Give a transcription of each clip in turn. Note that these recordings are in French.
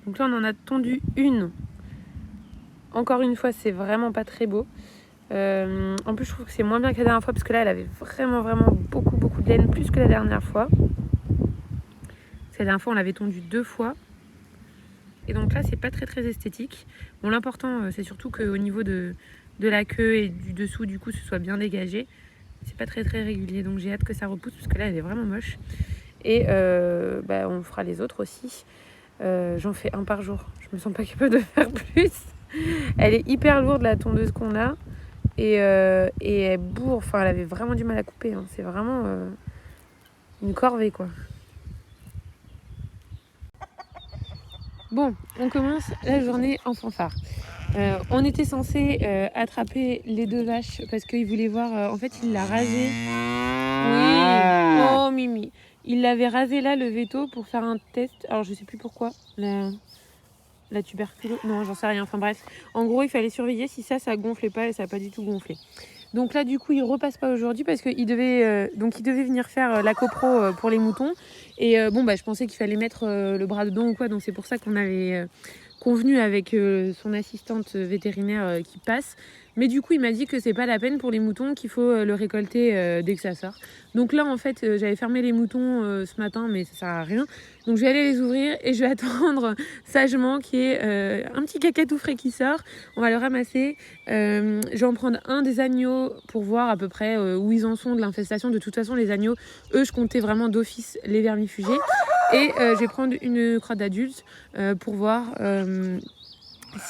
Donc là on en a tondu une. Encore une fois c'est vraiment pas très beau. En plus je trouve que c'est moins bien que la dernière fois parce que là elle avait vraiment beaucoup de laine, plus que la dernière fois. La dernière fois on l'avait tondue 2 fois. Et donc là c'est pas très esthétique. Bon, l'important c'est surtout qu'au niveau de la queue et du dessous du cou ce soit bien dégagé. C'est pas très régulier, donc j'ai hâte que ça repousse parce que là elle est vraiment moche. Et on fera les autres aussi. J'en fais un par jour, je me sens pas capable de faire plus. Elle est hyper lourde la tondeuse qu'on a. Et elle bourre, enfin elle avait vraiment du mal à couper, hein. C'est vraiment une corvée quoi. Bon, on commence la journée en fanfare. On était censé attraper les 2 vaches parce qu'il voulait voir, en fait il l'a rasé. Oui, oh Mimi. Il l'avait rasé là le veto pour faire un test, alors je sais plus pourquoi, la tuberculose, non j'en sais rien, enfin bref. En gros il fallait surveiller si ça gonflait pas et ça n'a pas du tout gonflé. Donc là du coup il repasse pas aujourd'hui parce qu'il devait, venir faire la copro pour les moutons. Et je pensais qu'il fallait mettre le bras dedans ou quoi, donc c'est pour ça qu'on avait convenu avec son assistante vétérinaire qui passe. Mais du coup il m'a dit que c'est pas la peine pour les moutons, qu'il faut le récolter dès que ça sort. Donc là en fait j'avais fermé les moutons ce matin mais ça sert à rien. Donc je vais aller les ouvrir et je vais attendre sagement qu'il y ait un petit caca tout frais qui sort. On va le ramasser. Je vais en prendre un des agneaux pour voir à peu près où ils en sont de l'infestation. De toute façon les agneaux, eux je comptais vraiment d'office les vermifugés. Et je vais prendre une crotte d'adulte pour voir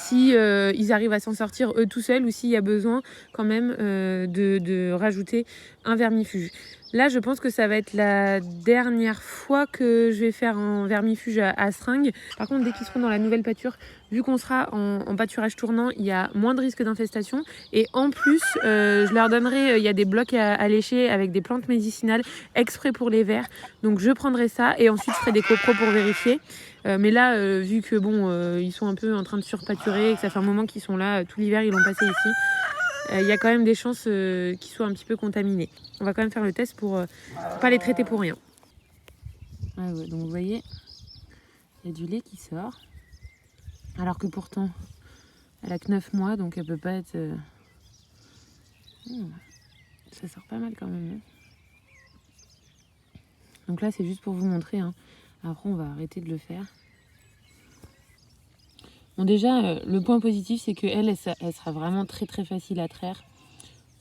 si ils arrivent à s'en sortir eux tout seuls ou s'il y a besoin quand même de rajouter un vermifuge. Là je pense que ça va être la dernière fois que je vais faire un vermifuge à seringue. Par contre dès qu'ils seront dans la nouvelle pâture, vu qu'on sera en pâturage tournant, il y a moins de risques d'infestation. Et en plus je leur donnerai, il y a des blocs à lécher avec des plantes médicinales exprès pour les vers. Donc je prendrai ça et ensuite je ferai des copros pour vérifier. Mais là, vu que ils sont un peu en train de surpâturer et que ça fait un moment qu'ils sont là, tout l'hiver ils l'ont passé ici, il y a quand même des chances qu'ils soient un petit peu contaminés. On va quand même faire le test pour pas les traiter pour rien. Ah ouais, donc vous voyez, il y a du lait qui sort. Alors que pourtant, elle a que 9 mois, donc elle peut pas être... Ça sort pas mal quand même. Hein. Donc là, c'est juste pour vous montrer. Hein. Après, on va arrêter de le faire. Bon, déjà, le point positif, c'est qu'elle, elle sera vraiment très facile à traire.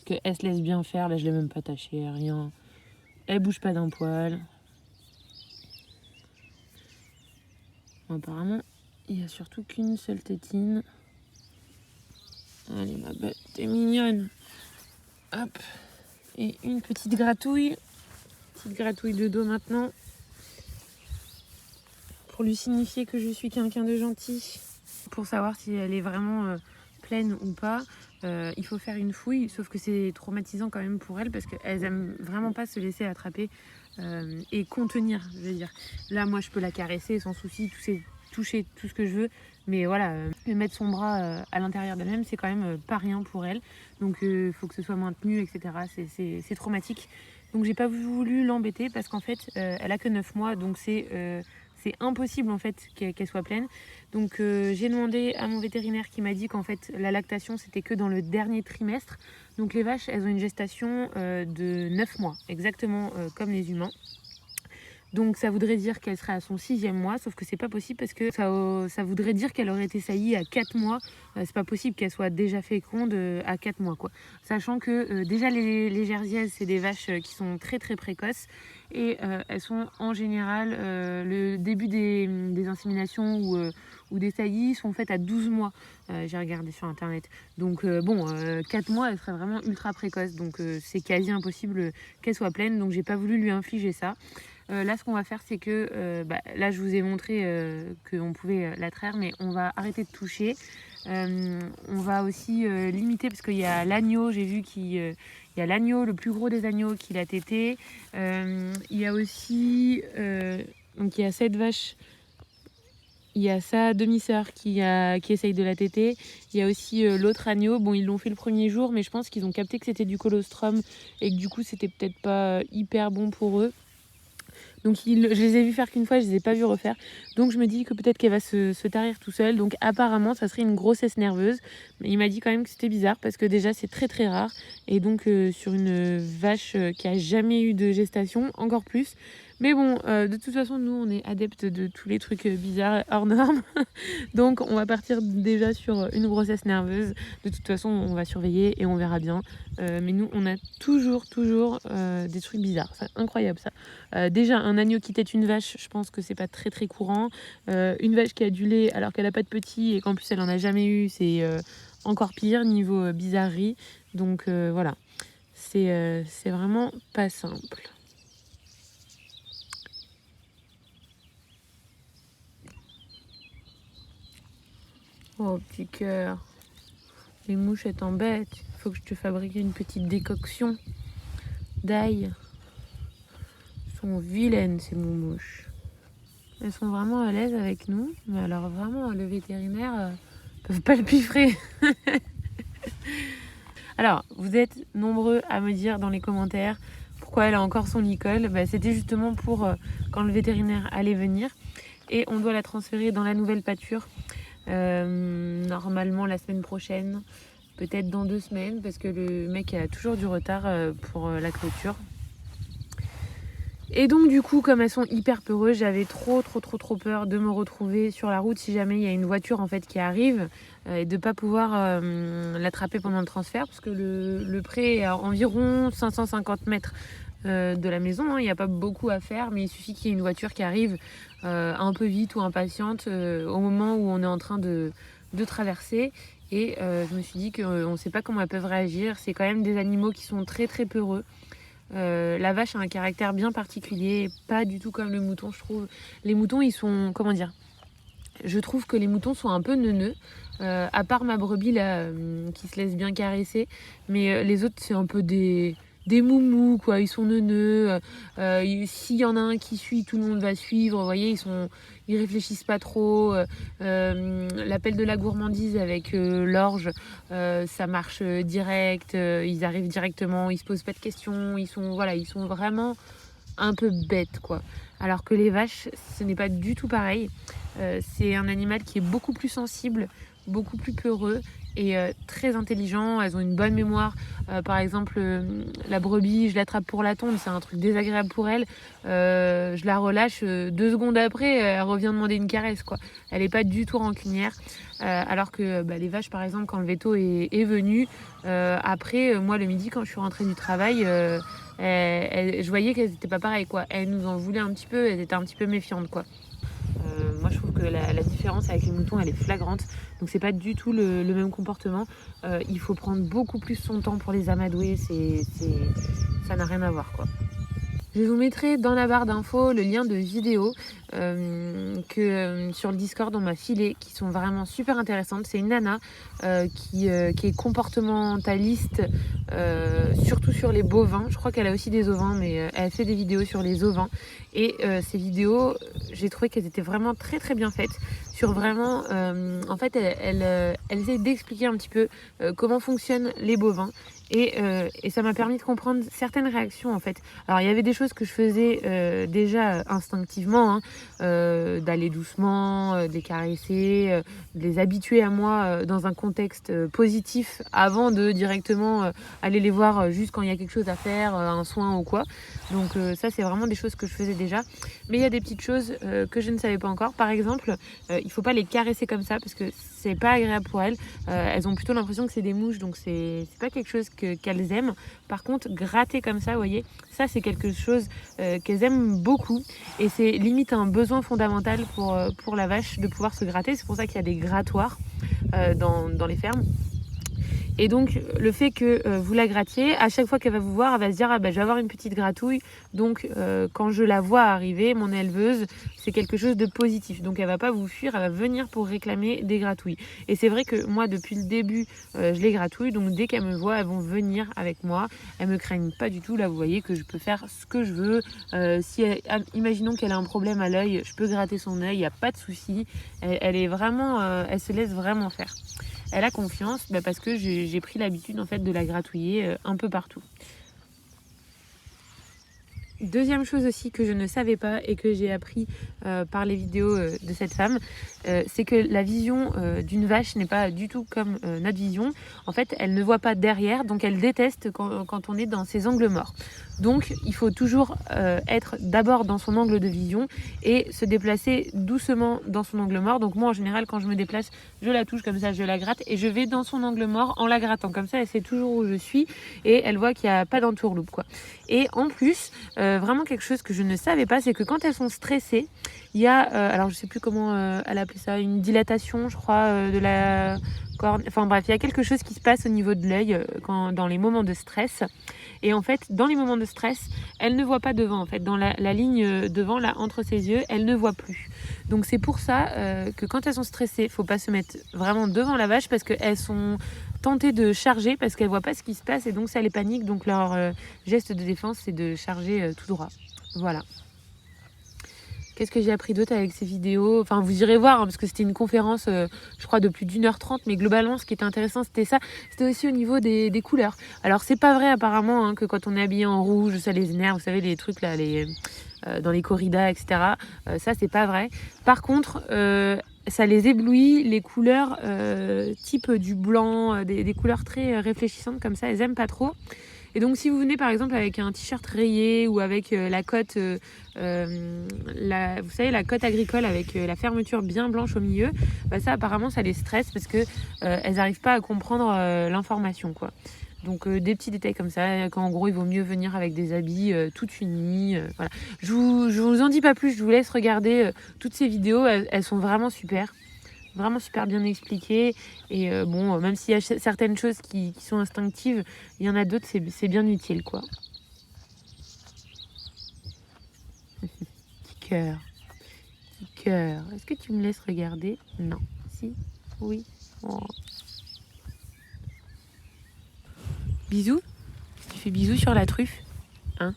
Parce qu'elle se laisse bien faire. Là, je l'ai même pas tachée, rien. Elle bouge pas d'un poil. Bon, apparemment, il y a surtout qu'une seule tétine. Allez, ma bête, t'es mignonne. Hop. Et une petite gratouille. Petite gratouille de dos maintenant. Pour lui signifier que je suis quelqu'un de gentil. Pour savoir si elle est vraiment pleine ou pas, il faut faire une fouille, sauf que c'est traumatisant quand même pour elles parce qu'elles aiment vraiment pas se laisser attraper et contenir, je veux dire. Là, moi, je peux la caresser sans souci, toucher tout ce que je veux, mais voilà, mettre son bras à l'intérieur d'elle-même, c'est quand même pas rien pour elle. Donc, il faut que ce soit maintenu, etc. C'est traumatique. Donc, j'ai pas voulu l'embêter parce qu'en fait, elle a que 9 mois, donc c'est impossible en fait qu'elle soit pleine. Donc j'ai demandé à mon vétérinaire qui m'a dit qu'en fait la lactation c'était que dans le dernier trimestre. Donc les vaches elles ont une gestation de 9 mois, exactement comme les humains. Donc ça voudrait dire qu'elle serait à son 6e mois, sauf que c'est pas possible parce que ça voudrait dire qu'elle aurait été saillie à 4 mois. C'est pas possible qu'elle soit déjà féconde à 4 mois quoi. Sachant que déjà les jersiaises c'est des vaches qui sont très précoces et elles sont en général, le début des inséminations ou des saillies sont faites à 12 mois. J'ai regardé sur internet. Donc 4 mois, elle serait vraiment ultra précoce. Donc c'est quasi impossible qu'elle soit pleine. Donc j'ai pas voulu lui infliger ça. Là, ce qu'on va faire, c'est que là, je vous ai montré qu'on pouvait la traire, mais on va arrêter de toucher. On va aussi limiter, parce qu'il y a l'agneau, j'ai vu qu'il y a l'agneau, le plus gros des agneaux qui l'a tété. Il y a aussi, donc il y a cette vache, il y a sa demi-sœur qui essaye de la téter. Il y a aussi l'autre agneau. Bon, ils l'ont fait le premier jour, mais je pense qu'ils ont capté que c'était du colostrum et que du coup, c'était peut-être pas hyper bon pour eux. Donc je les ai vus faire qu'une fois, je les ai pas vus refaire. Donc je me dis que peut-être qu'elle va se tarir tout seul. Donc apparemment, ça serait une grossesse nerveuse. Mais il m'a dit quand même que c'était bizarre parce que déjà c'est très très rare. Et donc sur une vache qui a jamais eu de gestation, encore plus. Mais bon, de toute façon, nous on est adeptes de tous les trucs bizarres hors normes. Donc on va partir déjà sur une grossesse nerveuse. De toute façon, on va surveiller et on verra bien. Mais nous, on a toujours des trucs bizarres. C'est incroyable ça. Déjà, un agneau qui tète une vache, je pense que c'est pas très très courant. Une vache qui a du lait alors qu'elle a pas de petit et qu'en plus elle en a jamais eu, c'est encore pire niveau bizarrerie. Donc voilà, c'est vraiment pas simple. Oh petit cœur, les mouches elles t'embêtent. Il faut que je te fabrique une petite décoction d'ail. Elles sont vilaines ces moumouches. Elles sont vraiment à l'aise avec nous, mais alors vraiment le vétérinaire peuvent pas le piffrer. Alors vous êtes nombreux à me dire dans les commentaires pourquoi elle a encore son Nicole. C'était justement pour quand le vétérinaire allait venir et on doit la transférer dans la nouvelle pâture. Normalement la semaine prochaine, peut-être dans 2 semaines, parce que le mec a toujours du retard pour la clôture. Et donc du coup, comme elles sont hyper peureuses, j'avais trop peur de me retrouver sur la route si jamais il y a une voiture en fait qui arrive et de pas pouvoir l'attraper pendant le transfert, parce que le pré est à environ 550 mètres de la maison. Il n'y a pas beaucoup à faire, mais il suffit qu'il y ait une voiture qui arrive un peu vite ou impatiente au moment où on est en train de traverser. Et je me suis dit qu'on ne sait pas comment elles peuvent réagir. C'est quand même des animaux qui sont très peureux. La vache a un caractère bien particulier, pas du tout comme le mouton, je trouve. Les moutons, ils sont, comment dire, je trouve que les moutons sont un peu neuneux, à part ma brebis là, qui se laisse bien caresser, mais les autres c'est un peu des moumous quoi, ils sont neuneux. S'il y en a un qui suit, tout le monde va suivre, vous voyez, ils réfléchissent pas trop. L'appel de la gourmandise avec l'orge, ça marche direct, ils arrivent directement, ils se posent pas de questions, ils sont vraiment un peu bêtes quoi. Alors que les vaches, ce n'est pas du tout pareil. C'est un animal qui est beaucoup plus sensible, beaucoup plus peureux et très intelligent. Elles ont une bonne mémoire. Par exemple, la brebis, je l'attrape pour la tonde, c'est un truc désagréable pour elle. Je la relâche 2 secondes après, elle revient demander une caresse quoi. Elle n'est pas du tout rancunière. Alors que les vaches, par exemple, quand le veto est venu, après, moi le midi, quand je suis rentrée du travail, je voyais qu'elles n'étaient pas pareilles quoi. Elles nous en voulaient un petit peu, elles étaient un petit peu méfiantes quoi. Moi je trouve que la différence avec les moutons elle est flagrante, donc c'est pas du tout le même comportement. Il faut prendre beaucoup plus son temps pour les amadouer, ça n'a rien à voir quoi. Je vous mettrai dans la barre d'infos le lien de vidéos que sur le Discord on m'a filé, qui sont vraiment super intéressantes. C'est une nana qui est comportementaliste, surtout sur les bovins. Je crois qu'elle a aussi des ovins, mais elle fait des vidéos sur les ovins. Et ces vidéos, j'ai trouvé qu'elles étaient vraiment très bien faites. Sur vraiment, en fait, elle essaie d'expliquer un petit peu comment fonctionnent les bovins. Et ça m'a permis de comprendre certaines réactions en fait. Alors il y avait des choses que je faisais déjà instinctivement, d'aller doucement, de les caresser, de les habituer à moi dans un contexte positif avant de directement aller les voir juste quand il y a quelque chose à faire, un soin ou quoi. Donc ça c'est vraiment des choses que je faisais déjà. Mais il y a des petites choses que je ne savais pas encore. Par exemple, il faut pas les caresser comme ça parce que c'est pas agréable pour elles. Elles ont plutôt l'impression que c'est des mouches, donc c'est pas quelque chose qu'elles aiment. Par contre, gratter comme ça, vous voyez, ça c'est quelque chose qu'elles aiment beaucoup et c'est limite un besoin fondamental pour la vache de pouvoir se gratter. C'est pour ça qu'il y a des grattoirs dans les fermes. Et donc le fait que vous la grattiez, à chaque fois qu'elle va vous voir, elle va se dire ah bah je vais avoir une petite gratouille. Donc quand je la vois arriver, mon éleveuse, c'est quelque chose de positif. Donc elle va pas vous fuir, elle va venir pour réclamer des gratouilles. Et c'est vrai que moi depuis le début, je les gratouille. Donc dès qu'elles me voient, elles vont venir avec moi. Elles me craignent pas du tout. Là vous voyez que je peux faire ce que je veux. Imaginons qu'elle a un problème à l'œil, je peux gratter son œil, il n'y a pas de souci. Elle est vraiment, elle se laisse vraiment faire. Elle a confiance parce que j'ai pris l'habitude en fait de la gratouiller un peu partout. Deuxième chose aussi que je ne savais pas et que j'ai appris par les vidéos de cette femme, c'est que la vision d'une vache n'est pas du tout comme notre vision. En fait, elle ne voit pas derrière, donc elle déteste quand on est dans ses angles morts. Donc, il faut toujours être d'abord dans son angle de vision et se déplacer doucement dans son angle mort. Donc moi, en général, quand je me déplace, je la touche comme ça, je la gratte et je vais dans son angle mort en la grattant. Comme ça, elle sait toujours où je suis et elle voit qu'il n'y a pas d'entourloupe, quoi. Et en plus, vraiment quelque chose que je ne savais pas, c'est que quand elles sont stressées, il y a, alors je sais plus comment elle appelait ça, une dilatation, je crois, de la corne. Enfin bref, il y a quelque chose qui se passe au niveau de l'œil dans les moments de stress. Et en fait, dans les moments de stress, elle ne voit pas devant. En fait, dans la ligne devant, là, entre ses yeux, elle ne voit plus. Donc c'est pour ça que quand elles sont stressées, faut pas se mettre vraiment devant la vache parce qu'elles sont tentées de charger parce qu'elles voient pas ce qui se passe et donc ça les panique. Donc leur geste de défense, c'est de charger tout droit. Voilà. Qu'est-ce que j'ai appris d'autre avec ces vidéos? Enfin, vous irez voir, parce que c'était une conférence, je crois, de plus d'1h30. Mais globalement, ce qui était intéressant, c'était ça. C'était aussi au niveau des couleurs. Alors, c'est pas vrai, apparemment, que quand on est habillé en rouge, ça les énerve. Vous savez, les trucs, là, dans les corridas, etc. Ça, c'est pas vrai. Par contre, ça les éblouit. Les couleurs type du blanc, des couleurs très réfléchissantes comme ça, elles aiment pas trop. Et donc si vous venez par exemple avec un t-shirt rayé ou avec la cote, vous savez la cote agricole avec la fermeture bien blanche au milieu, ça apparemment ça les stresse parce que elles n'arrivent pas à comprendre l'information, quoi. Donc des petits détails comme ça, qu'en gros il vaut mieux venir avec des habits tout unis. Voilà. Je vous en dis pas plus, je vous laisse regarder toutes ces vidéos, elles sont vraiment super. Vraiment super bien expliqué et bon, même s'il y a certaines choses qui sont instinctives, il y en a d'autres, c'est bien utile, quoi. Petit cœur, petit cœur. Est-ce que tu me laisses regarder? Non. Si? Oui. Oh. Bisous? Tu fais bisous sur la truffe? Hein?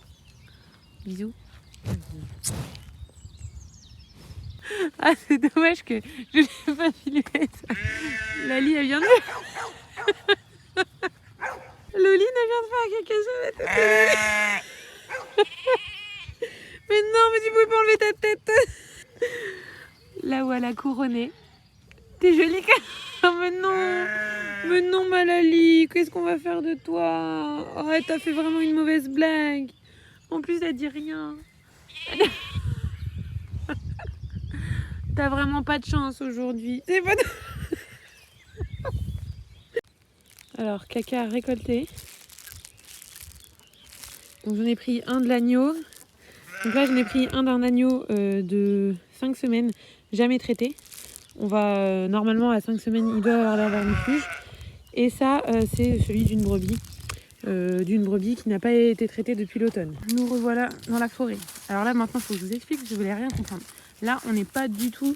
Bisous? Ah, c'est dommage que je n'ai pas filmé ça. Lali, elle vient de... Loline, elle vient de faire quelque chose. Mais non, mais tu pouvais pas enlever ta tête. Là où elle a couronné. T'es jolie quand même. Mais non, ma Lali, qu'est-ce qu'on va faire de toi? Oh, t'as fait vraiment une mauvaise blague. En plus, elle dit rien. T'as vraiment pas de chance aujourd'hui. C'est pas... Alors, caca récolté. Donc j'en ai pris un de l'agneau. Donc là, j'en ai pris un d'un agneau de 5 semaines, jamais traité. On va normalement à 5 semaines, il doit avoir la vermifuge. Et ça, c'est celui d'une brebis qui n'a pas été traitée depuis l'automne. Nous revoilà dans la forêt. Alors là, maintenant, il faut que je vous explique, parce que je voulais rien comprendre. Là, on n'est pas du tout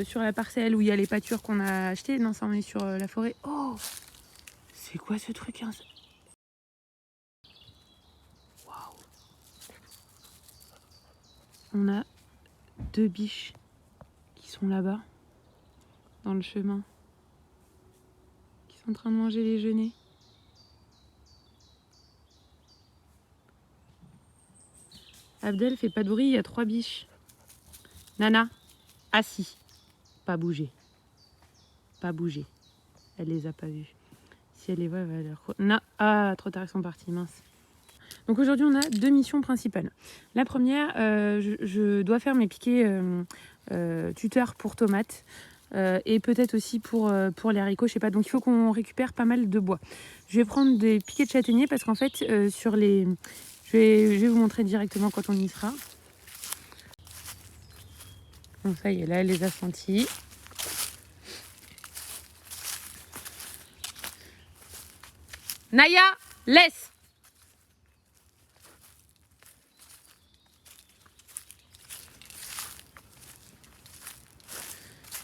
sur la parcelle où il y a les pâtures qu'on a achetées. Non, ça, on est sur la forêt. Oh, c'est quoi ce truc, hein? Waouh. On a 2 biches qui sont là-bas, dans le chemin, qui sont en train de manger les genêts. Abdel, fait pas de bruit, il y a 3 biches. Nana, assis. Pas bouger. Pas bouger. Elle les a pas vues. Si elle les voit, elle va leur... Non, ah, trop tard, ils sont partis, mince. Donc aujourd'hui, on a 2 missions principales. La première, je dois faire mes piquets tuteurs pour tomates. Et peut-être aussi pour les haricots, je sais pas. Donc il faut qu'on récupère pas mal de bois. Je vais prendre des piquets de châtaignier parce qu'en fait, sur les... Je vais vous montrer directement quand on y sera. Bon, ça y est, là, elle les a sentis. Naya, laisse!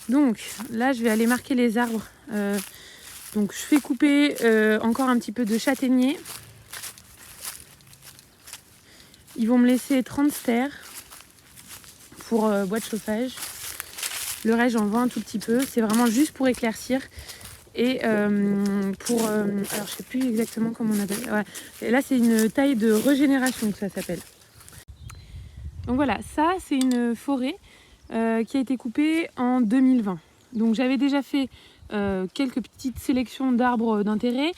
Donc là, je vais aller marquer les arbres. Donc je fais couper encore un petit peu de châtaignier. Ils vont me laisser 30 stères pour bois de chauffage. Le reste, j'en vends un tout petit peu. C'est vraiment juste pour éclaircir. Et pour... alors, je sais plus exactement comment on appelle. Ouais. Et là, c'est une taille de régénération que ça s'appelle. Donc voilà, ça, c'est une forêt qui a été coupée en 2020. Donc j'avais déjà fait quelques petites sélections d'arbres d'intérêt.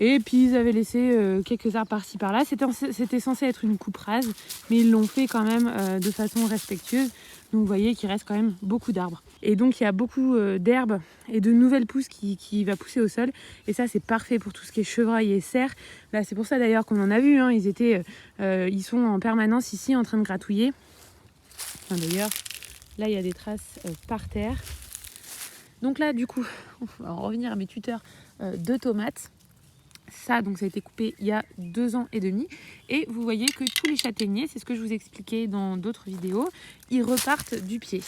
Et puis ils avaient laissé quelques arbres par-ci par-là. C'était censé être une coupe rase, mais ils l'ont fait quand même de façon respectueuse. Donc vous voyez qu'il reste quand même beaucoup d'arbres. Et donc il y a beaucoup d'herbes et de nouvelles pousses qui va pousser au sol. Et ça c'est parfait pour tout ce qui est chevreuil et cerf. Là c'est pour ça d'ailleurs qu'on en a vu. Hein. Ils sont en permanence ici en train de gratouiller. Enfin, d'ailleurs, là il y a des traces par terre. Donc là du coup, on va en revenir à mes tuteurs de tomates. Ça, donc ça a été coupé il y a 2 ans et demi. Et vous voyez que tous les châtaigniers, c'est ce que je vous expliquais dans d'autres vidéos, ils repartent du pied.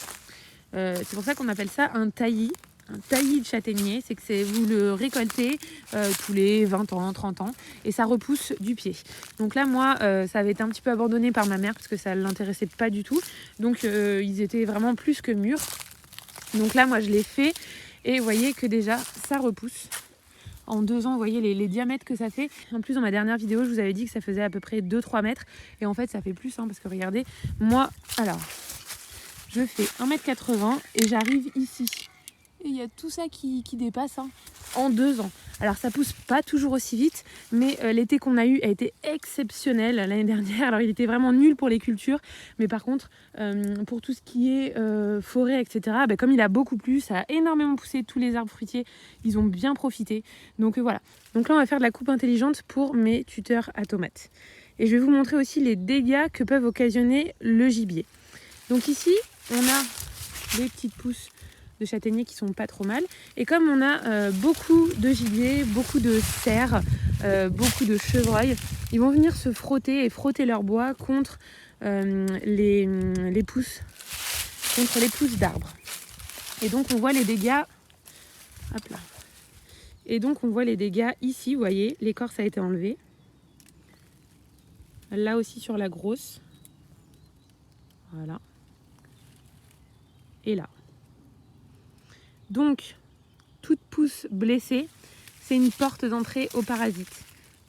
C'est pour ça qu'on appelle ça un taillis. Un taillis de châtaignier, c'est que vous le récoltez tous les 20 ans, 30 ans, et ça repousse du pied. Donc là, moi, ça avait été un petit peu abandonné par ma mère parce que ça ne l'intéressait pas du tout. Donc ils étaient vraiment plus que mûrs. Donc là, moi, je l'ai fait. Et vous voyez que déjà, ça repousse. En 2 ans, vous voyez les diamètres que ça fait. En plus, dans ma dernière vidéo, je vous avais dit que ça faisait à peu près 2-3 mètres. Et en fait, ça fait plus, hein, parce que regardez, moi, alors, je fais 1m80 et j'arrive ici. Et il y a tout ça qui dépasse en 2 ans. Alors, ça pousse pas toujours aussi vite, mais l'été qu'on a eu a été exceptionnel l'année dernière. Alors, il était vraiment nul pour les cultures, mais par contre, pour tout ce qui est forêt, etc., comme il a beaucoup plu, ça a énormément poussé tous les arbres fruitiers. Ils ont bien profité. Donc, voilà. Donc là, on va faire de la coupe intelligente pour mes tuteurs à tomates. Et je vais vous montrer aussi les dégâts que peuvent occasionner le gibier. Donc ici, on a des petites pousses de châtaigniers qui sont pas trop mal. Et comme on a beaucoup de gibier, beaucoup de cerfs, beaucoup de chevreuils, ils vont venir se frotter et frotter leur bois contre les pousses, contre les pousses d'arbres. Et donc on voit les dégâts. Hop là. Et donc on voit les dégâts ici, vous voyez, l'écorce a été enlevée. Là aussi sur la grosse. Voilà. Et là. Donc, toute pousse blessée, c'est une porte d'entrée aux parasites.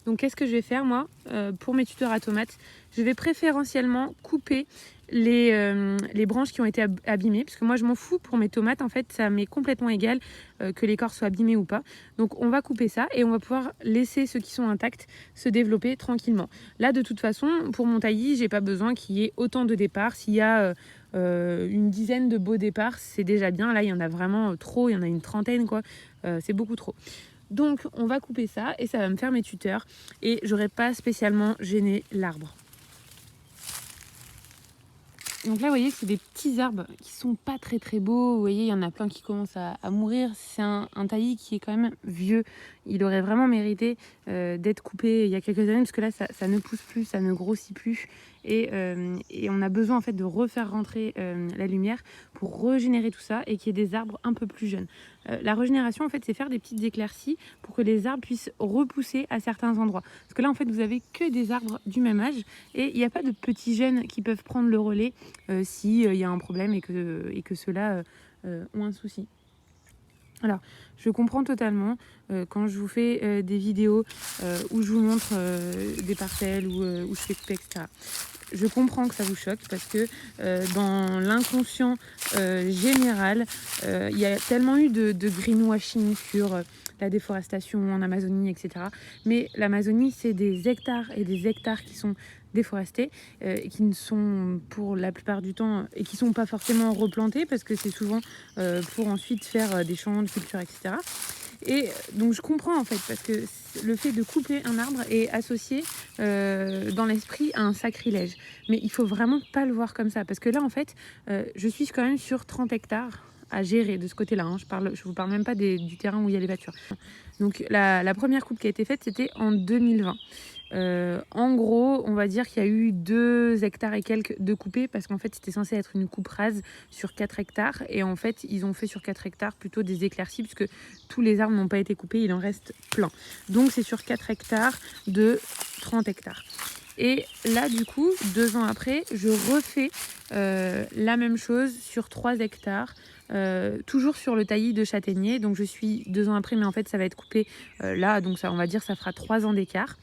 Donc, qu'est-ce que je vais faire, moi, pour mes tuteurs à tomates? Je vais préférentiellement couper les branches qui ont été abîmées, parce que moi, je m'en fous pour mes tomates. En fait, ça m'est complètement égal que l'écorce soit abîmée ou pas. Donc, on va couper ça et on va pouvoir laisser ceux qui sont intacts se développer tranquillement. Là, de toute façon, pour mon taillis, j'ai pas besoin qu'il y ait autant de départs. S'il y a une dizaine de beaux départs, c'est déjà bien. Là, il y en a vraiment trop. Il y en a une trentaine, quoi. C'est beaucoup trop. Donc, on va couper ça et ça va me faire mes tuteurs. Et j'aurai pas spécialement gêné l'arbre. Donc là, vous voyez, c'est des petits arbres qui sont pas très très beaux. Vous voyez, il y en a plein qui commencent à mourir. C'est un taillis qui est quand même vieux. Il aurait vraiment mérité d'être coupé il y a quelques années, parce que là, ça ne pousse plus, ça ne grossit plus. Et on a besoin en fait de refaire rentrer la lumière pour régénérer tout ça et qu'il y ait des arbres un peu plus jeunes. La régénération, en fait, c'est faire des petites éclaircies pour que les arbres puissent repousser à certains endroits. Parce que là, en fait, vous avez que des arbres du même âge et il n'y a pas de petits jeunes qui peuvent prendre le relais s'il y a un problème et que ceux-là ont un souci. Alors, je comprends totalement quand je vous fais des vidéos où je vous montre des parcelles, où je fais couper, etc. je comprends que ça vous choque parce que dans l'inconscient général, il y a tellement eu de greenwashing sur la déforestation en Amazonie, etc. Mais l'Amazonie, c'est des hectares et des hectares qui sont déforestés, et qui ne sont pour la plupart du temps, et qui ne sont pas forcément replantés parce que c'est souvent pour ensuite faire des champs de culture, etc. Et donc je comprends en fait, parce que le fait de couper un arbre est associé dans l'esprit à un sacrilège. Mais il faut vraiment pas le voir comme ça, parce que là en fait, je suis quand même sur 30 hectares à gérer de ce côté-là. Hein. Je vous parle même pas du terrain où il y a les pâtures. Donc la première coupe qui a été faite, c'était en 2020. En gros, on va dire qu'il y a eu 2 hectares et quelques de coupés parce qu'en fait, c'était censé être une coupe rase sur 4 hectares. Et en fait, ils ont fait sur 4 hectares plutôt des éclaircies puisque tous les arbres n'ont pas été coupés, il en reste plein. Donc, c'est sur 4 hectares de 30 hectares. Et là, du coup, 2 ans après, je refais la même chose sur 3 hectares. Toujours sur le taillis de châtaignier. Donc, je suis 2 ans après, mais en fait, ça va être coupé là. Donc, ça, on va dire ça fera 3 ans d'écart.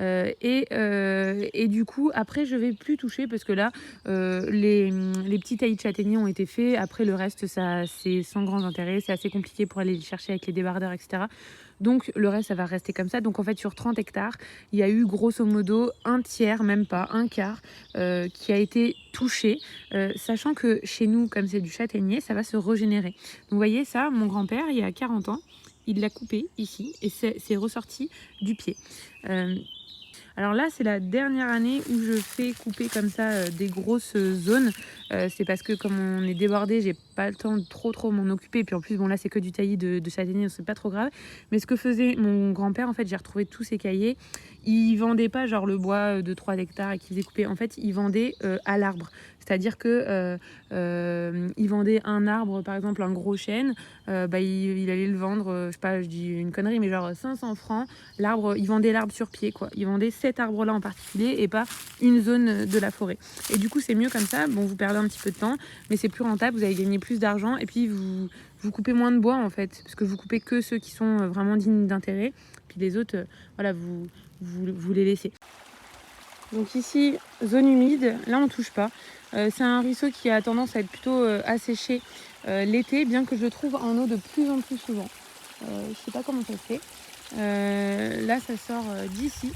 Et du coup après je vais plus toucher parce que là les petits taillis de châtaigniers ont été faits. Après le reste ça c'est sans grand intérêt, c'est assez compliqué pour aller les chercher avec les débardeurs, etc. Donc le reste ça va rester comme ça. Donc en fait sur 30 hectares il y a eu grosso modo un tiers, même pas un quart qui a été touché, sachant que chez nous comme c'est du châtaignier ça va se régénérer. Donc vous voyez ça, mon grand-père il y a 40 ans il l'a coupé ici et c'est ressorti du pied. Alors là, c'est la dernière année où je fais couper comme ça des grosses zones. C'est parce que comme on est débordé, j'ai pas le temps de trop m'en occuper. Et puis en plus, bon là, c'est que du taillis de châtaignier, c'est pas trop grave. Mais ce que faisait mon grand-père, en fait, j'ai retrouvé tous ses cahiers. Il vendait pas genre le bois de 3 hectares et qu'il faisait couper. En fait, il vendait à l'arbre. C'est-à-dire que il vendait un arbre, par exemple un gros chêne, il allait le vendre, je sais pas, je dis une connerie, mais genre 500 francs. L'arbre, il vendait l'arbre sur pied, quoi. Il vendait cet arbre-là en particulier et pas une zone de la forêt. Et du coup, c'est mieux comme ça. Bon, vous perdez un petit peu de temps, mais c'est plus rentable, vous allez gagner plus d'argent et puis vous coupez moins de bois en fait, parce que vous coupez que ceux qui sont vraiment dignes d'intérêt. Puis les autres, voilà, vous les laissez. Donc ici, zone humide, là on touche pas. C'est un ruisseau qui a tendance à être plutôt asséché l'été, bien que je le trouve en eau de plus en plus souvent. Je sais pas comment ça se fait. Là ça sort d'ici.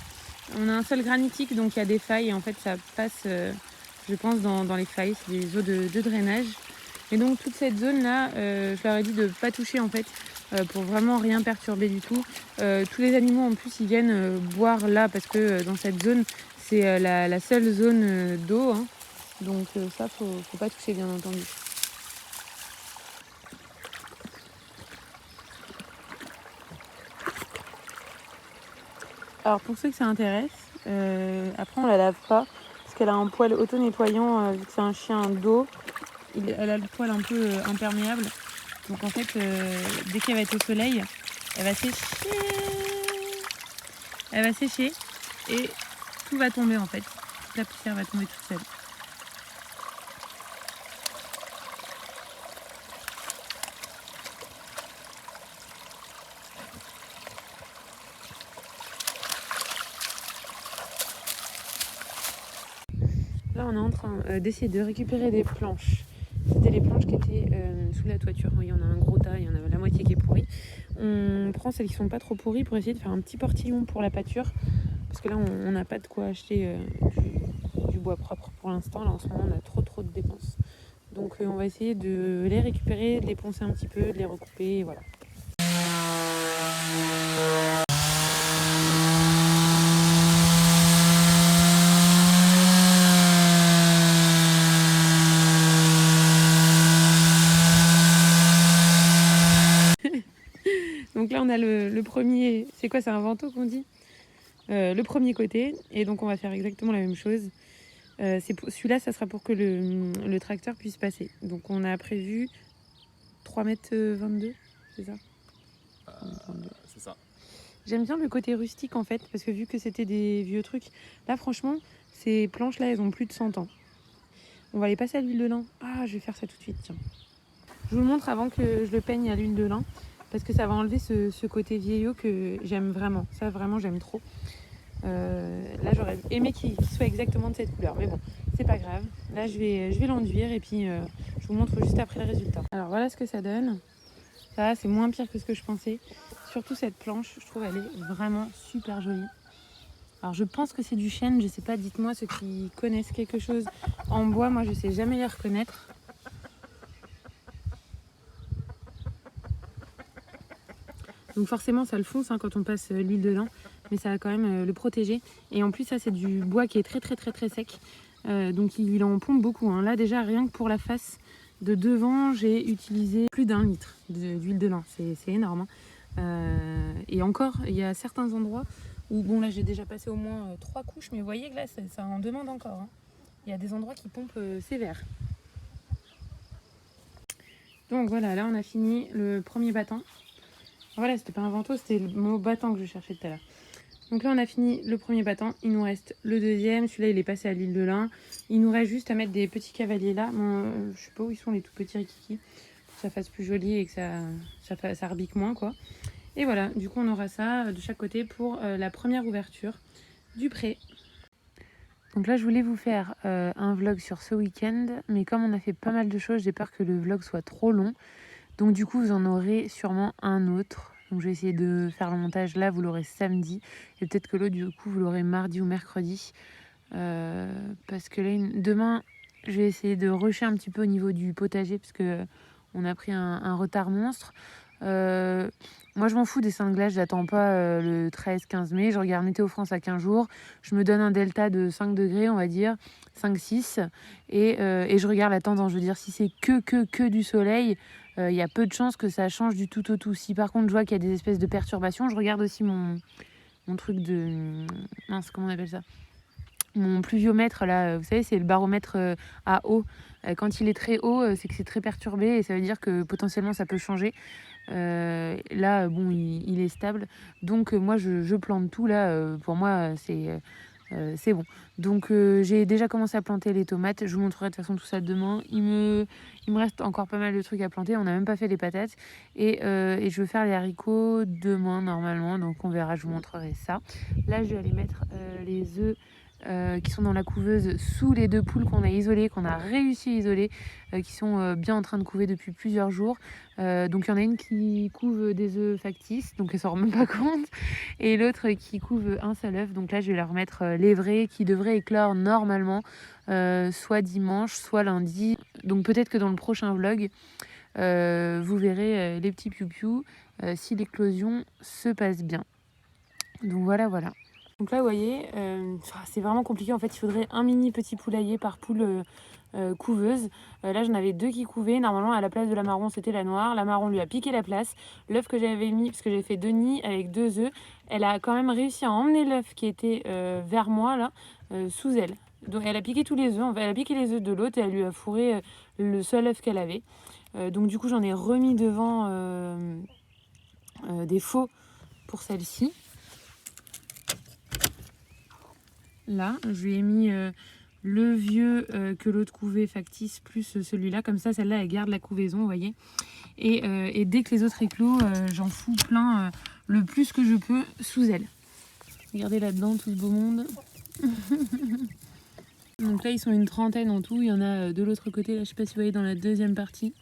On a un sol granitique, donc il y a des failles et en fait ça passe, je pense, dans les failles. C'est des eaux de drainage. Et donc toute cette zone là, je leur ai dit de ne pas toucher en fait, pour vraiment rien perturber du tout. Tous les animaux en plus ils viennent boire là parce que dans cette zone c'est la seule zone d'eau, hein. Donc ça faut pas toucher bien entendu. Alors pour ceux que ça intéresse, après on la lave pas parce qu'elle a un poil auto-nettoyant, vu que c'est un chien d'eau. Elle a le poil un peu imperméable. Donc en fait, dès qu'elle va être au soleil, elle va sécher. Elle va sécher et tout va tomber en fait. Toute la poussière va tomber toute seule. Là, on est en train d'essayer de récupérer des planches. C'était les planches qui étaient sous la toiture. Oui, il y en a un gros tas, il y en a la moitié qui est pourrie. On prend celles qui sont pas trop pourries pour essayer de faire un petit portillon pour la pâture. Parce que là, on n'a pas de quoi acheter du bois propre pour l'instant. Là, en ce moment, on a trop de dépenses. Donc, on va essayer de les récupérer, de les poncer un petit peu, de les recouper, et voilà. Donc là, on a le premier. C'est quoi? C'est un vantaux qu'on dit? Le premier côté. Et donc, on va faire exactement la même chose. Celui-là, ça sera pour que le tracteur puisse passer. Donc, on a prévu 3,22 m, c'est ça? C'est ça. J'aime bien le côté rustique en fait, parce que vu que c'était des vieux trucs, là franchement, ces planches-là, elles ont plus de 100 ans. On va les passer à l'huile de lin. Ah, je vais faire ça tout de suite, tiens. Je vous le montre avant que je le peigne à l'huile de lin, parce que ça va enlever ce côté vieillot que j'aime vraiment. Ça, vraiment, j'aime trop. Là, j'aurais aimé qu'il soit exactement de cette couleur. Mais bon, c'est pas grave. Là, je vais l'enduire et puis je vous montre juste après le résultat. Alors voilà ce que ça donne. Ça, c'est moins pire que ce que je pensais. Surtout cette planche, je trouve elle est vraiment super jolie. Alors je pense que c'est du chêne, je sais pas, dites-moi ceux qui connaissent quelque chose en bois, moi je sais jamais les reconnaître. Donc forcément ça le fonce hein, quand on passe l'huile de lin, mais ça va quand même le protéger. Et en plus ça c'est du bois qui est très sec, donc il en pompe beaucoup. Hein. Là déjà rien que pour la face de devant j'ai utilisé plus d'1 litre d'huile de lin, c'est énorme. Hein. Et encore il y a certains endroits où, bon là j'ai déjà passé au moins 3 couches, mais vous voyez que là ça en demande encore. Hein. Il y a des endroits qui pompent sévère. Donc voilà, là on a fini le premier battant. Voilà, c'était pas un vantaux, c'était le mot battant que je cherchais tout à l'heure. Donc là on a fini le premier battant, il nous reste le deuxième, celui-là il est passé à l'huile de lin. Il nous reste juste à mettre des petits cavaliers là. Bon, je sais pas où ils sont les tout petits rikiki, pour que ça fasse plus joli et que ça rebique moins quoi. Et voilà, du coup on aura ça de chaque côté pour la première ouverture du pré. Donc là je voulais vous faire un vlog sur ce week-end, mais comme on a fait pas mal de choses, j'ai peur que le vlog soit trop long. Donc du coup vous en aurez sûrement un autre. Donc je vais essayer de faire le montage là, vous l'aurez samedi. Et peut-être que l'autre du coup vous l'aurez mardi ou mercredi. Parce que là, demain je vais essayer de rusher un petit peu au niveau du potager, parce que on a pris un retard monstre. Moi je m'en fous des seins de glace, j'attends pas le 13-15 mai, je regarde Météo France à 15 jours, je me donne un delta de 5 degrés on va dire, 5-6 et je regarde la tendance, je veux dire si c'est que du soleil, il y a peu de chances que ça change du tout au tout. Si par contre je vois qu'il y a des espèces de perturbations, je regarde aussi mon truc de... mince, comment on appelle ça, mon pluviomètre là, vous savez c'est le baromètre à eau. Quand il est très haut, c'est que c'est très perturbé et ça veut dire que potentiellement ça peut changer. Là, bon, il est stable. Donc moi, je plante tout là. Pour moi, c'est bon. Donc j'ai déjà commencé à planter les tomates. Je vous montrerai de toute façon tout ça demain. Il me reste encore pas mal de trucs à planter. On n'a même pas fait les patates. Et je vais faire les haricots demain normalement. Donc on verra, je vous montrerai ça. Là, je vais aller mettre les œufs qui sont dans la couveuse sous les 2 poules qu'on a isolées, qu'on a réussi à isoler, qui sont bien en train de couver depuis plusieurs jours. Donc il y en a une qui couve des œufs factices, donc elle s'en rend même pas compte, et l'autre qui couve un seul œuf. Donc là je vais leur mettre les vrais qui devraient éclore normalement, soit dimanche, soit lundi. Donc peut-être que dans le prochain vlog, vous verrez les petits piou-piou si l'éclosion se passe bien. Donc voilà. Donc là, vous voyez, c'est vraiment compliqué. En fait, il faudrait un mini petit poulailler par poule couveuse. Là, j'en avais 2 qui couvaient. Normalement, à la place de la marron, c'était la noire. La marron lui a piqué la place. L'œuf que j'avais mis, parce que j'ai fait 2 nids avec 2 œufs, elle a quand même réussi à emmener l'œuf qui était vers moi, là, sous elle. Donc, elle a piqué tous les œufs. En fait, elle a piqué les œufs de l'autre et elle lui a fourré le seul œuf qu'elle avait. Donc, du coup, j'en ai remis devant des faux pour celle-ci. Là, je lui ai mis le vieux que l'autre couvait factice plus celui-là. Comme ça, celle-là, elle garde la couvaison, vous voyez. Et dès que les autres éclos, j'en fous plein le plus que je peux sous elle. Regardez là-dedans tout ce beau monde. Donc là, ils sont une trentaine en tout. Il y en a de l'autre côté, là, je sais pas si vous voyez dans la deuxième partie.